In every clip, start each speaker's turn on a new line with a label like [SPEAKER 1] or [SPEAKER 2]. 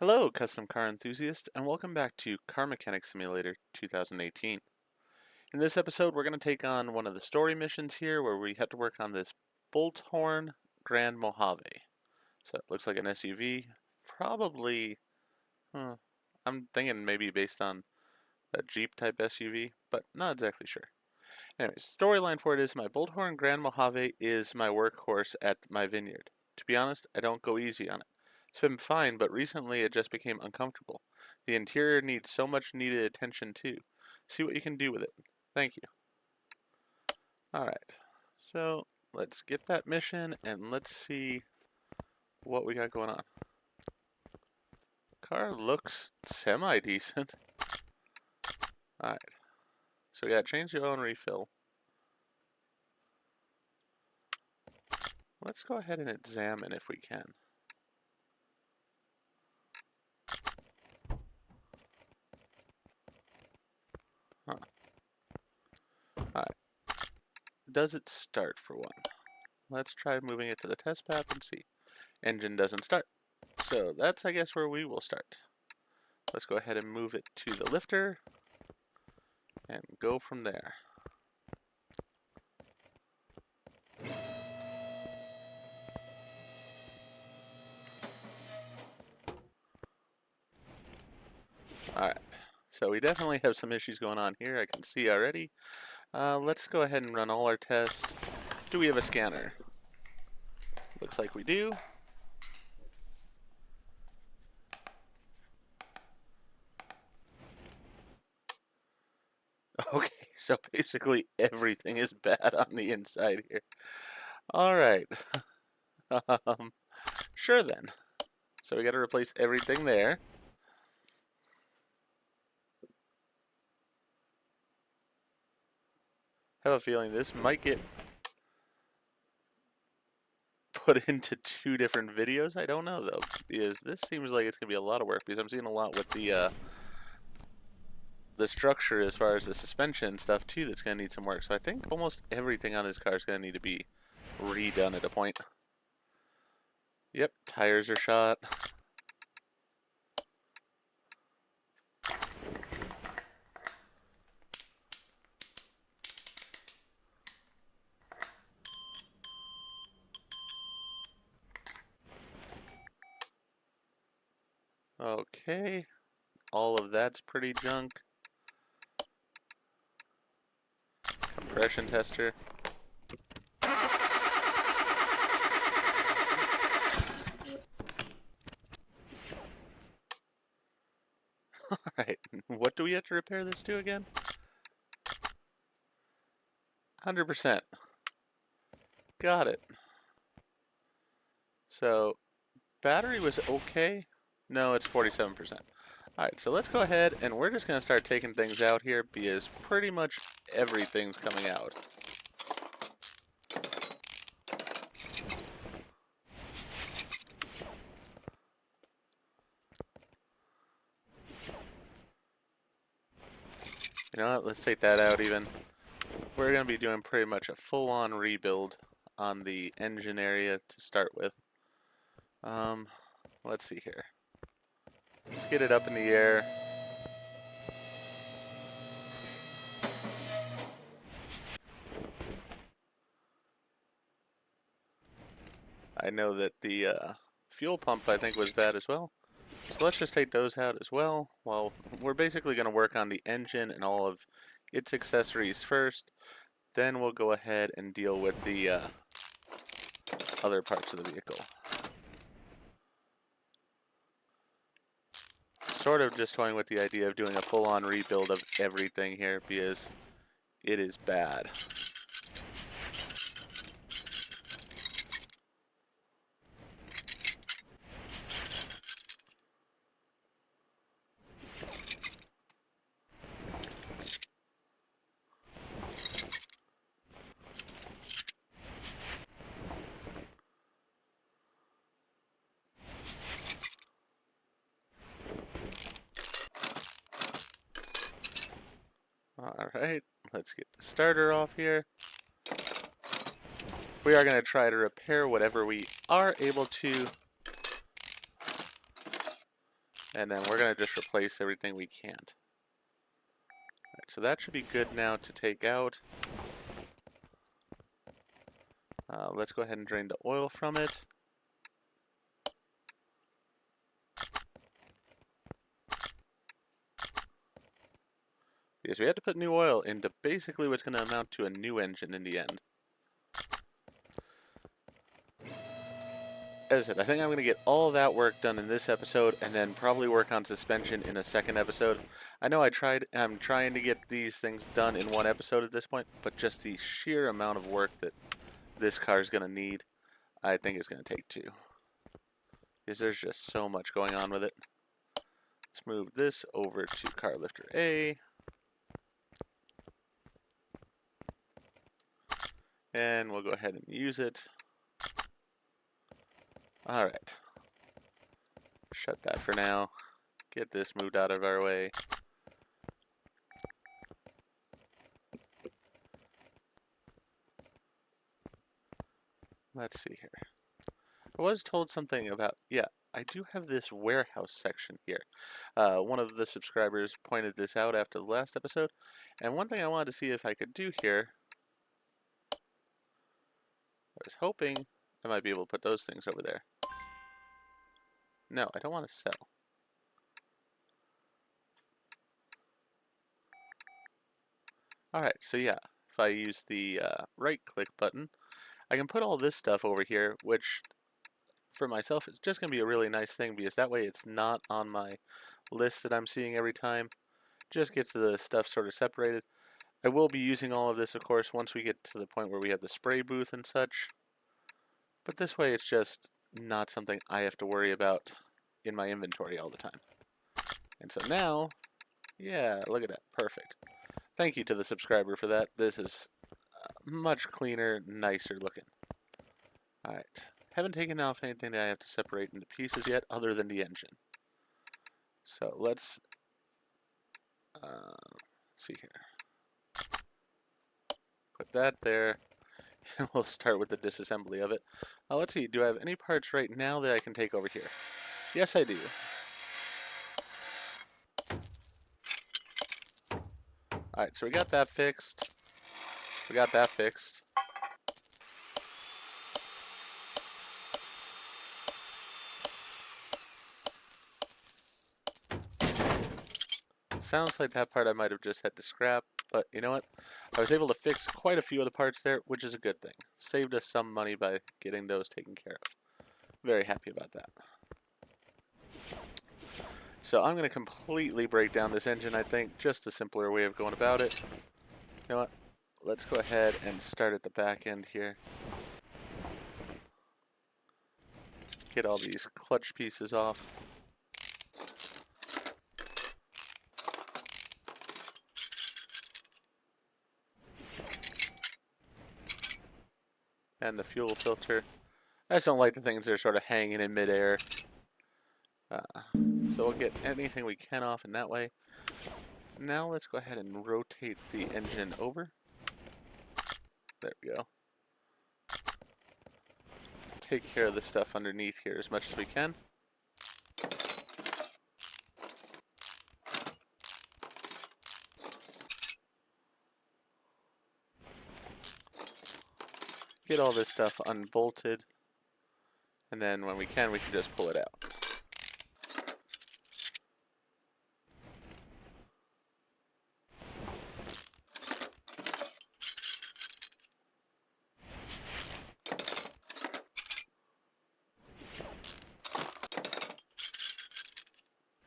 [SPEAKER 1] Hello, custom car enthusiast, and welcome back to Car Mechanic Simulator 2018. In this episode, we're going to take on one of the story missions here where we have to work on this Bullthorn Grand Mojave. So it looks like an SUV, probably, I'm thinking maybe based on a Jeep type SUV, but not exactly sure. Anyways, storyline for it is my Bullthorn Grand Mojave is my workhorse at my vineyard. To be honest, I don't go easy on it. It's been fine, but recently it just became uncomfortable. The interior needs so much needed attention too. See what you can do with it. Thank you. Alright, so let's get that mission and let's see what we got going on. Car looks semi-decent. Alright, so we got change your own refill. Let's go ahead and examine if we can. Huh. Alright. Does it start for one? Let's try moving it to the test path and see. Engine doesn't start. So that's, I guess, where we will start. Let's go ahead and move it to the lifter and go from there. Alright, so we definitely have some issues going on here, I can see already. Let's go ahead and run all our tests. Do we have a scanner? Looks like we do. Okay, so basically everything is bad on the inside here. Alright. Sure then. So we gotta replace everything there. I have a feeling this might get put into two different videos. I don't know though, because this seems like it's gonna be a lot of work because I'm seeing a lot with the structure as far as the suspension stuff too that's gonna need some work. So I think almost everything on this car is gonna need to be redone at a point. Yep, tires are shot. Okay, all of that's pretty junk. Compression tester. Alright, what do we have to repair this to again? 100%. Got it. So, battery was okay. No, it's 47%. Alright, so let's go ahead and we're just going to start taking things out here because pretty much everything's coming out. You know what, let's take that out even. We're going to be doing pretty much a full-on rebuild on the engine area to start with. Let's see here. Let's get it up in the air. I know that the fuel pump I think was bad as well. So let's just take those out as well. Well, we're basically going to work on the engine and all of its accessories first. Then we'll go ahead and deal with the other parts of the vehicle. Sort of just toying with the idea of doing a full-on rebuild of everything here because it is bad. Alright, let's get the starter off here. We are going to try to repair whatever we are able to. And then we're going to just replace everything we can't. Alright, so that should be good now to take out. Let's go ahead and drain the oil from it. Because we had to put new oil into basically what's going to amount to a new engine in the end. As I said, I think I'm going to get all of that work done in this episode and then probably work on suspension in a second episode. I know I'm trying to get these things done in one episode at this point, but just the sheer amount of work that this car is going to need, I think it's going to take two. Because there's just so much going on with it. Let's move this over to car lifter A. And we'll go ahead and use it. Alright. Shut that for now. Get this moved out of our way. Let's see here. I was told something about, yeah, I do have this warehouse section here. One of the subscribers pointed this out after the last episode. And one thing I wanted to see if I could do here, I was hoping I might be able to put those things over there. No, I don't want to sell. Alright, so yeah, if I use the right click button, I can put all this stuff over here, which for myself is just going to be a really nice thing because that way it's not on my list that I'm seeing every time. Just gets the stuff sort of separated. I will be using all of this, of course, once we get to the point where we have the spray booth and such. But this way it's just not something I have to worry about in my inventory all the time. And so now, yeah, look at that. Perfect. Thank you to the subscriber for that. This is much cleaner, nicer looking. Alright. Haven't taken off anything that I have to separate into pieces yet other than the engine. So let's see here. Put that there. And we'll start with the disassembly of it. Let's see, do I have any parts right now that I can take over here? Yes, I do. Alright, so we got that fixed. We got that fixed. Sounds like that part I might have just had to scrap, but you know what? I was able to fix quite a few of the parts there, which is a good thing. Saved us some money by getting those taken care of. Very happy about that. So I'm going to completely break down this engine, I think. Just the simpler way of going about it. You know what? Let's go ahead and start at the back end here. Get all these clutch pieces off. And the fuel filter. I just don't like the things that are sort of hanging in midair. So we'll get anything we can off in that way. Now let's go ahead and rotate the engine over. There we go. Take care of the stuff underneath here as much as we can. Get all this stuff unbolted. And then when we can just pull it out.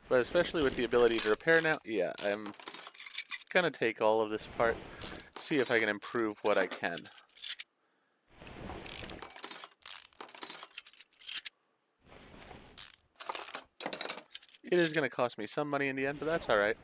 [SPEAKER 1] But especially with the ability to repair now, yeah, I'm gonna take all of this apart, see if I can improve what I can. It is gonna cost me some money in the end, but that's alright.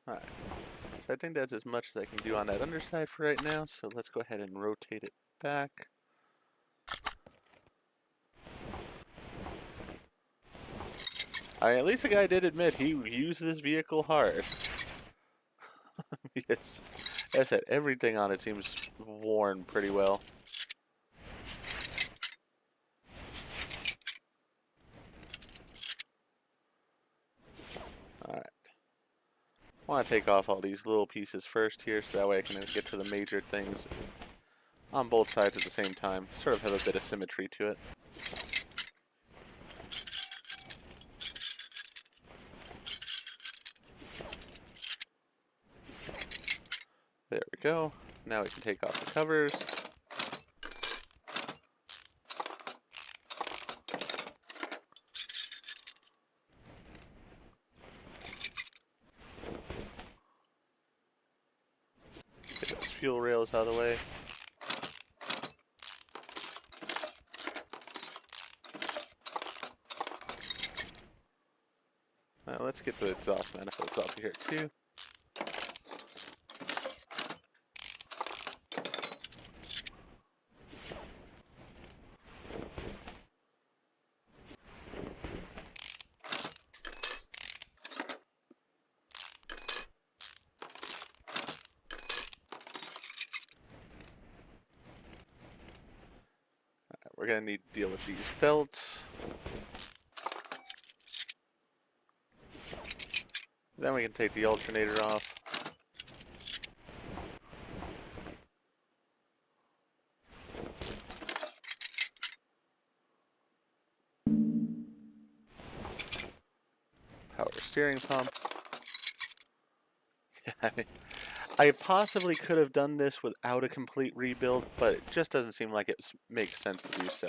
[SPEAKER 1] Alright, so I think that's as much as I can do on that underside for right now, so let's go ahead and rotate it back. At least the guy did admit he used this vehicle hard. Yes, as I said, everything on it seems worn pretty well. Alright. I want to take off all these little pieces first here, so that way I can get to the major things on both sides at the same time. Sort of have a bit of symmetry to it. There we go. Now we can take off the covers. Get those fuel rails out of the way. Now let's get the exhaust manifolds off here too. We're going to need to deal with these belts. Then we can take the alternator off. Power steering pump. I possibly could have done this without a complete rebuild, but it just doesn't seem like it makes sense to do so.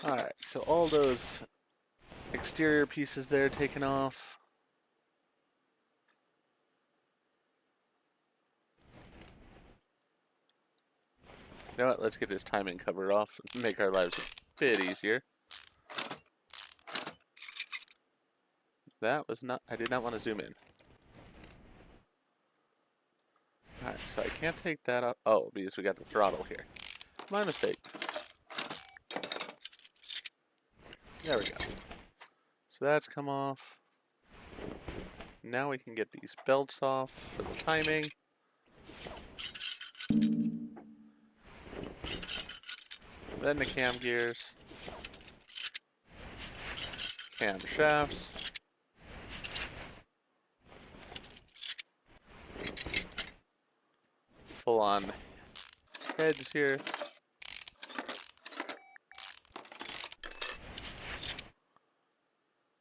[SPEAKER 1] Alright, so all those exterior pieces there taken off. You know what, let's get this timing cover off and make our lives a bit easier. That was not, I did not want to zoom in. Alright, so I can't take that up. Oh, because we got the throttle here. My mistake. There we go. So that's come off. Now we can get these belts off for the timing. Then the cam gears. Cam shafts. Full on heads here.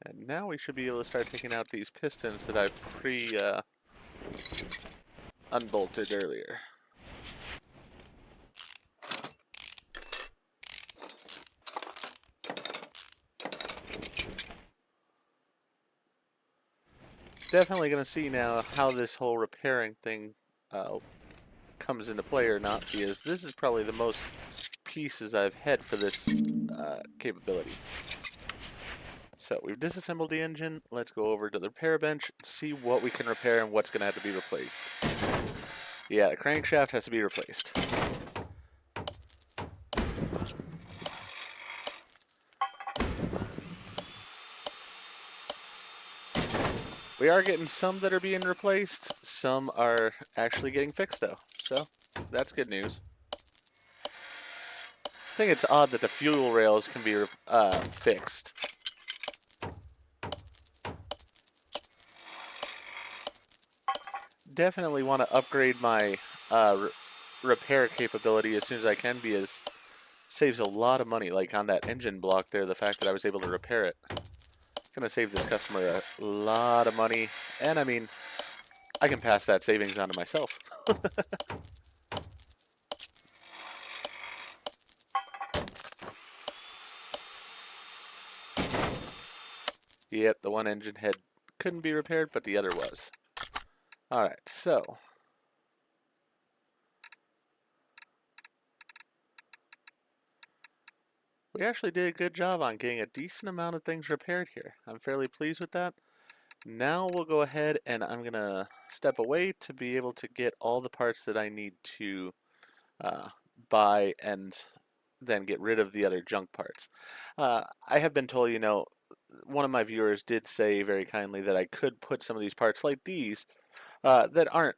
[SPEAKER 1] And now we should be able to start taking out these pistons that I unbolted earlier. Definitely going to see now how this whole repairing thing comes into play or not, because this is probably the most pieces I've had for this capability. So we've disassembled the engine. Let's go over to the repair bench, see what we can repair and what's going to have to be replaced. Yeah, the crankshaft has to be replaced. We are getting some that are being replaced. Some are actually getting fixed though. So that's good news. I think it's odd that the fuel rails can be fixed. Definitely want to upgrade my repair capability as soon as I can, because it saves a lot of money. Like on that engine block there, the fact that I was able to repair it Gonna save this customer a lot of money, and I mean, I can pass that savings on to myself. Yep, the one engine head couldn't be repaired, but the other was. Alright, so we actually did a good job on getting a decent amount of things repaired here. I'm fairly pleased with that. Now we'll go ahead and I'm going to step away to be able to get all the parts that I need to buy and then get rid of the other junk parts. I have been told, one of my viewers did say very kindly that I could put some of these parts like these that aren't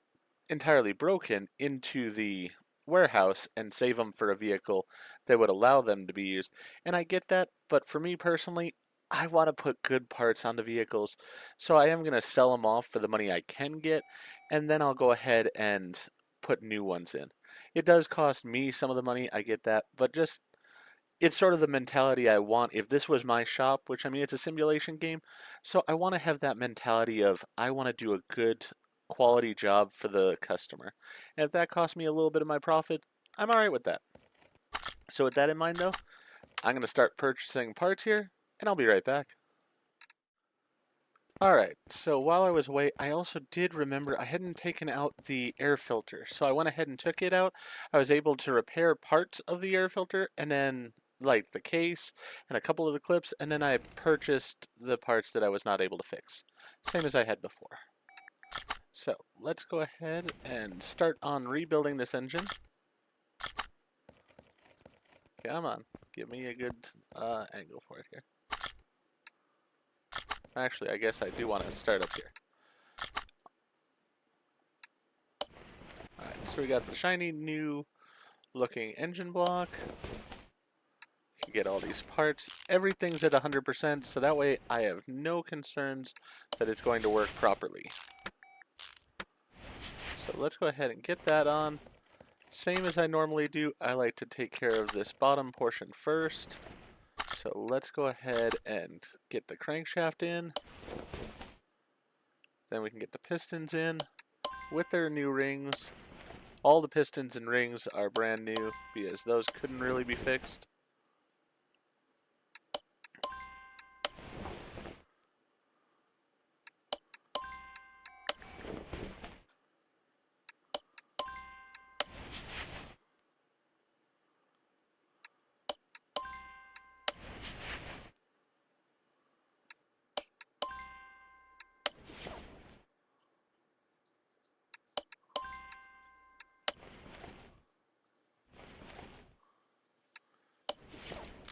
[SPEAKER 1] entirely broken into the warehouse and save them for a vehicle that would allow them to be used. And I get that, but for me personally, I want to put good parts on the vehicles, so I am going to sell them off for the money I can get, and then I'll go ahead and put new ones in. It does cost me some of the money, I get that, but just it's sort of the mentality I want if this was my shop, which I mean, it's a simulation game. So I want to have that mentality of I want to do a good quality job for the customer. And if that costs me a little bit of my profit, I'm all right with that. So with that in mind though, I'm going to start purchasing parts here and I'll be right back. Alright, so while I was away, I also did remember I hadn't taken out the air filter. So I went ahead and took it out. I was able to repair parts of the air filter and then like the case and a couple of the clips, and then I purchased the parts that I was not able to fix. Same as I had before. So let's go ahead and start on rebuilding this engine. Come on, give me a good angle for it here. Actually, I guess I do want to start up here. Alright, so we got the shiny new looking engine block. You get all these parts. Everything's at 100%, so that way I have no concerns that it's going to work properly. So let's go ahead and get that on. Same as I normally do, I like to take care of this bottom portion first. So let's go ahead and get the crankshaft in. Then we can get the pistons in with their new rings. All the pistons and rings are brand new because those couldn't really be fixed.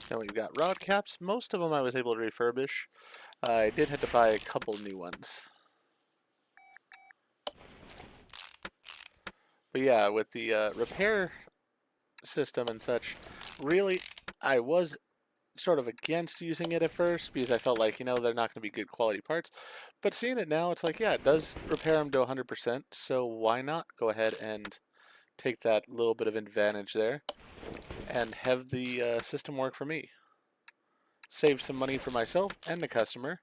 [SPEAKER 1] Then we've got rod caps. Most of them I was able to refurbish. I did have to buy a couple new ones. But yeah, with the repair system and such, really, I was sort of against using it at first because I felt like, they're not going to be good quality parts. But seeing it now, it's like, yeah, it does repair them to 100%, so why not go ahead and take that little bit of advantage there and have the system work for me. Save some money for myself and the customer.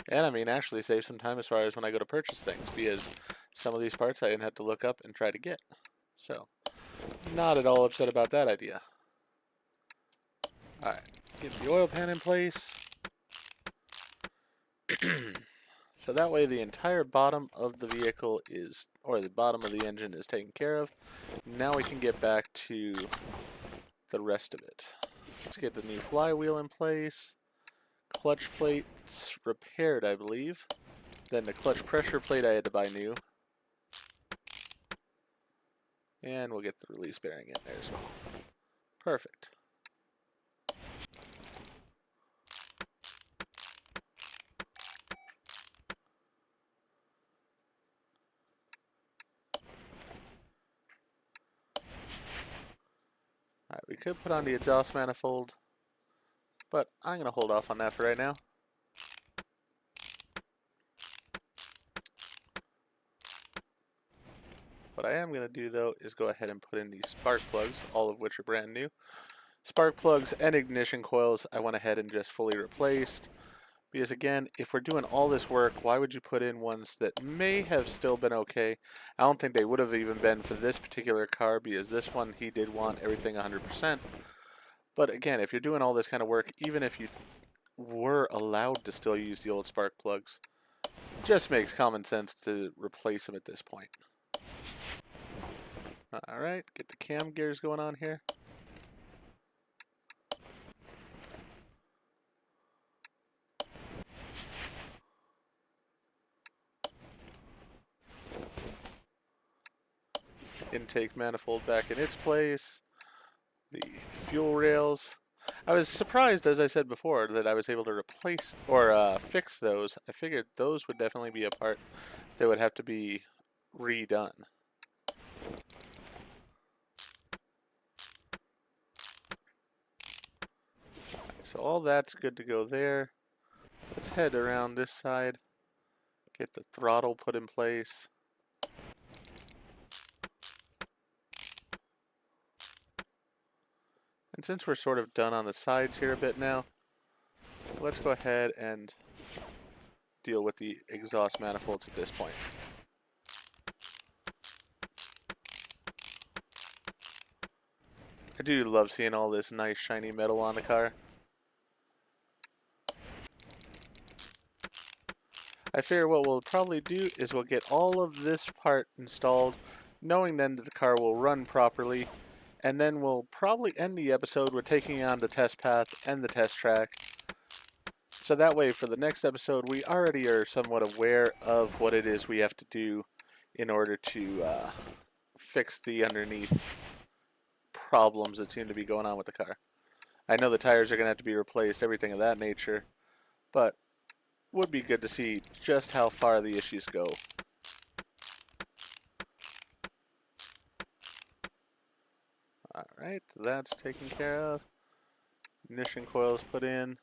[SPEAKER 1] And I mean, actually save some time as far as when I go to purchase things, because some of these parts I didn't have to look up and try to get. So, not at all upset about that idea. Alright, get the oil pan in place. So that way the entire bottom of the vehicle is, or the bottom of the engine is taken care of. Now we can get back to the rest of it. Let's get the new flywheel in place. Clutch plates repaired, I believe. Then the clutch pressure plate I had to buy new. And we'll get the release bearing in there as well. Perfect. Alright, we could put on the exhaust manifold, but I'm going to hold off on that for right now. What I am going to do though is go ahead and put in these spark plugs, all of which are brand new. Spark plugs and ignition coils I went ahead and just fully replaced. Because again, if we're doing all this work, why would you put in ones that may have still been okay? I don't think they would have even been for this particular car, because this one he did want everything 100%. But again, if you're doing all this kind of work, even if you were allowed to still use the old spark plugs, just makes common sense to replace them at this point. Alright, get the cam gears going on here. Intake manifold back in its place. The fuel rails. I was surprised, as I said before, that I was able to replace or fix those. I figured those would definitely be a part that would have to be redone. So all that's good to go there. Let's head around this side. Get the throttle put in place. And since we're sort of done on the sides here a bit now, let's go ahead and deal with the exhaust manifolds at this point. I do love seeing all this nice shiny metal on the car. I figure what we'll probably do is we'll get all of this part installed, knowing then that the car will run properly, and then we'll probably end the episode with taking on the test path and the test track. So that way for the next episode we already are somewhat aware of what it is we have to do in order to fix the underneath problems that seem to be going on with the car. I know the tires are going to have to be replaced, everything of that nature, but would be good to see just how far the issues go. Alright, that's taken care of. Ignition coils put in.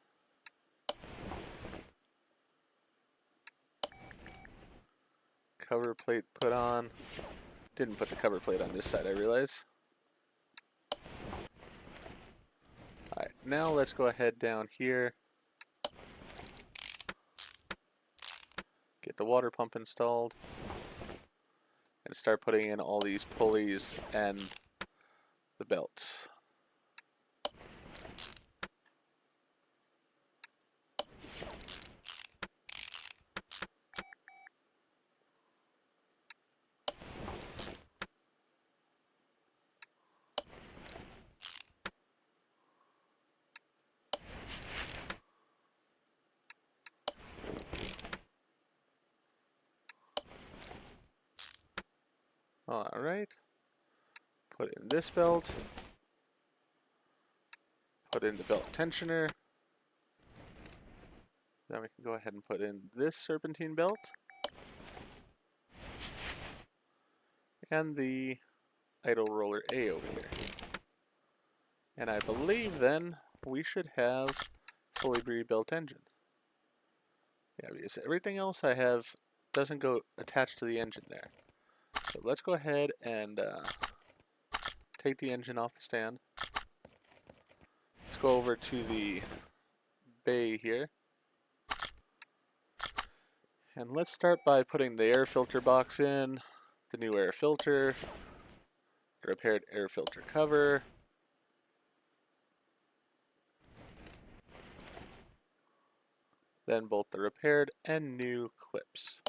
[SPEAKER 1] Cover plate put on. Didn't put the cover plate on this side, I realize. Alright, now let's go ahead down here. Get the water pump installed. And start putting in all these pulleys and the belts. Alright. Put in this belt. Put in the belt tensioner. Then we can go ahead and put in this serpentine belt. And the idle roller A over here. And I believe then we should have fully rebuilt engine. Yeah, because everything else I have doesn't go attached to the engine there. So let's go ahead and take the engine off the stand. Let's go over to the bay here. And let's start by putting the air filter box in, the new air filter, the repaired air filter cover, then both the repaired and new clips.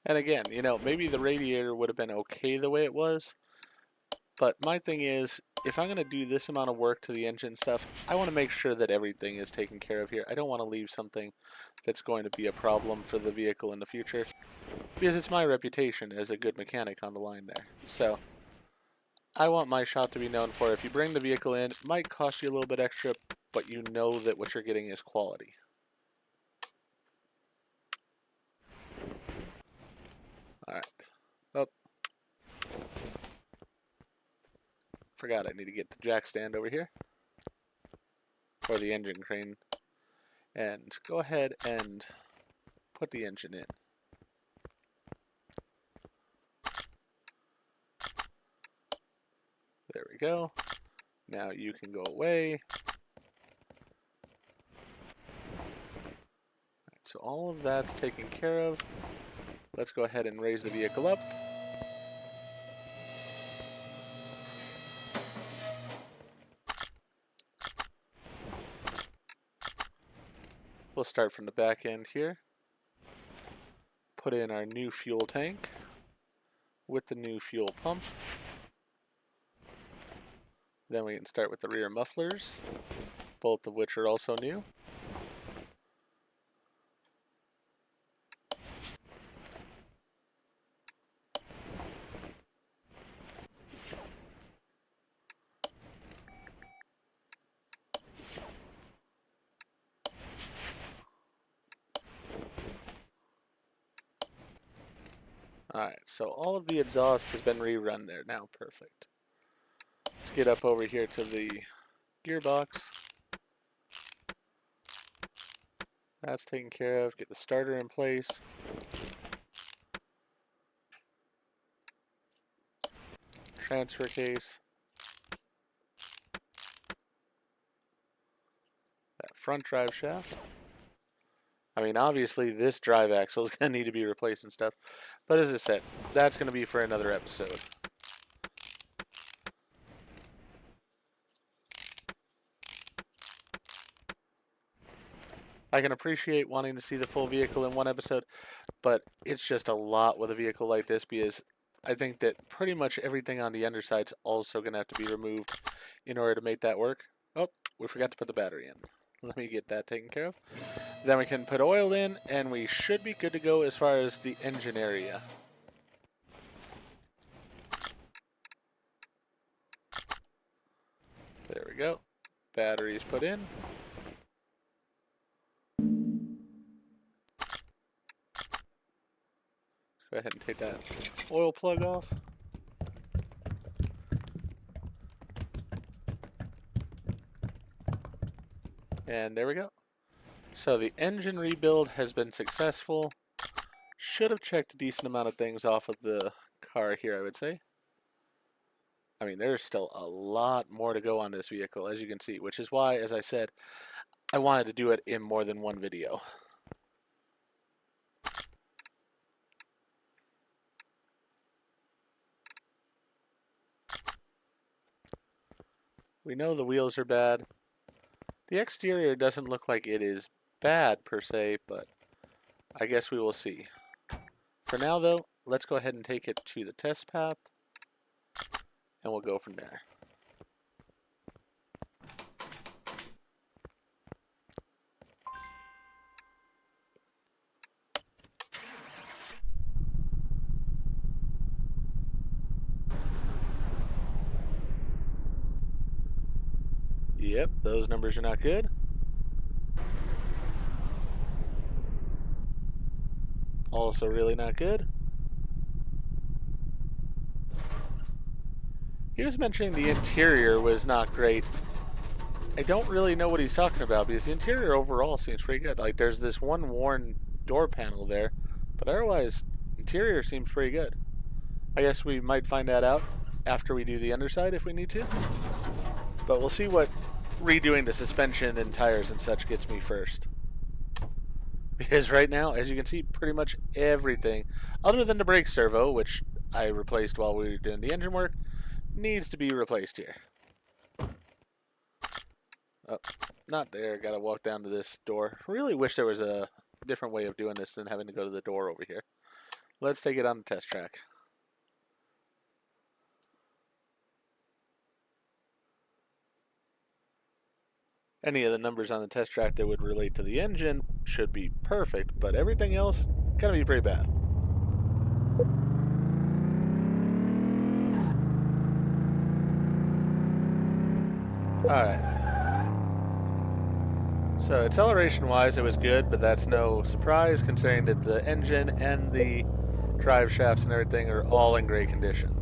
[SPEAKER 1] And again, you know, maybe the radiator would have been okay the way it was, but my thing is, if I'm going to do this amount of work to the engine stuff, I want to make sure that everything is taken care of here. I don't want to leave something that's going to be a problem for the vehicle in the future, because it's my reputation as a good mechanic on the line there. So I want my shop to be known for, if you bring the vehicle in, it might cost you a little bit extra, but you know that what you're getting is quality. Alright. Oh. Forgot I need to get the jack stand over here. Or the engine crane. And go ahead and put the engine in. There we go. Now you can go away. So all of that's taken care of. Let's go ahead and raise the vehicle up. We'll start from the back end here. Put in our new fuel tank with the new fuel pump. Then we can start with the rear mufflers, both of which are also new. Alright, so all of the exhaust has been rerun there. Now perfect. Let's get up over here to the gearbox. That's taken care of. Get the starter in place. Transfer case. That front drive shaft. I mean, obviously this drive axle is going to need to be replaced and stuff. But as I said, that's going to be for another episode. I can appreciate wanting to see the full vehicle in one episode, but it's just a lot with a vehicle like this because I think that pretty much everything on the underside's also going to have to be removed in order to make that work. Oh, we forgot to put the battery in. Let me get that taken care of. Then we can put oil in, and we should be good to go as far as the engine area. There we go. Batteries put in. Go ahead and take that oil plug off. And there we go. So the engine rebuild has been successful. Should have checked a decent amount of things off of the car here, I would say. I mean, there's still a lot more to go on this vehicle, as you can see, which is why, as I said, I wanted to do it in more than one video. We know the wheels are bad. The exterior doesn't look like it is bad per se, but I guess we will see. For now though, let's go ahead and take it to the test path and we'll go from there. Yep, those numbers are not good. Also really not good. He was mentioning the interior was not great. I don't really know what he's talking about because the interior overall seems pretty good. Like there's this one worn door panel there, but otherwise interior seems pretty good. I guess we might find that out after we do the underside if we need to. But we'll see what redoing the suspension and tires and such gets me first. Because right now, as you can see, pretty much everything, other than the brake servo, which I replaced while we were doing the engine work, needs to be replaced here. Oh, not there. Gotta walk down to this door. Really wish there was a different way of doing this than having to go to the door over here. Let's take it on the test track. Any of the numbers on the test track that would relate to the engine should be perfect, but everything else gonna be pretty bad. Alright. So acceleration wise it was good, but that's no surprise considering that the engine and the drive shafts and everything are all in great condition.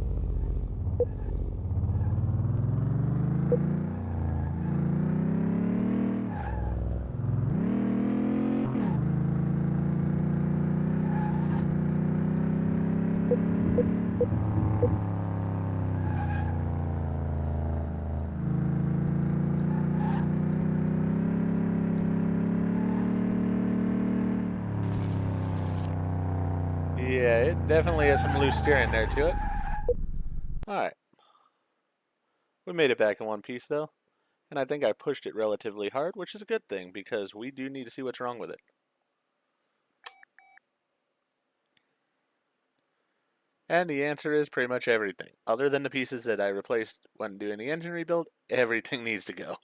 [SPEAKER 1] Yeah, it definitely has some loose steering there to it. Alright. We made it back in one piece though. And I think I pushed it relatively hard, which is a good thing because we do need to see what's wrong with it. And the answer is pretty much everything. Other than the pieces that I replaced when doing the engine rebuild, everything needs to go.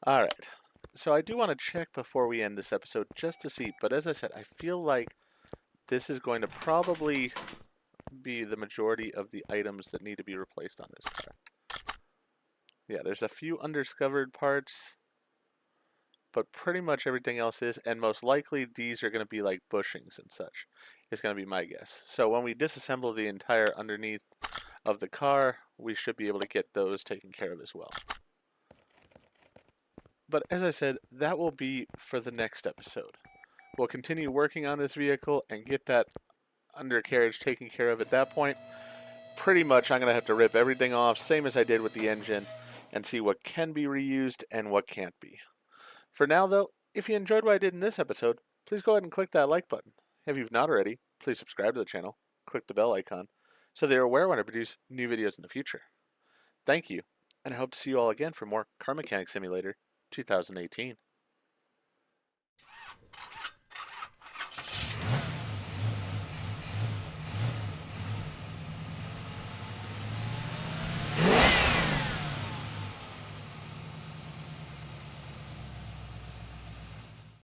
[SPEAKER 1] Alright. So I do want to check before we end this episode just to see, but as I said, I feel like this is going to probably be the majority of the items that need to be replaced on this car. Yeah, there's a few undiscovered parts, but pretty much everything else is, and most likely these are going to be like bushings and such. It's going to be my guess. So when we disassemble the entire underneath of the car, we should be able to get those taken care of as well. But as I said, that will be for the next episode. We'll continue working on this vehicle and get that undercarriage taken care of at that point. Pretty much I'm going to have to rip everything off, same as I did with the engine, and see what can be reused and what can't be. For now, though, if you enjoyed what I did in this episode, please go ahead and click that like button. If you've not already, please subscribe to the channel, click the bell icon, so that you're aware when I produce new videos in the future. Thank you, and I hope to see you all again for more Car Mechanic Simulator 2018.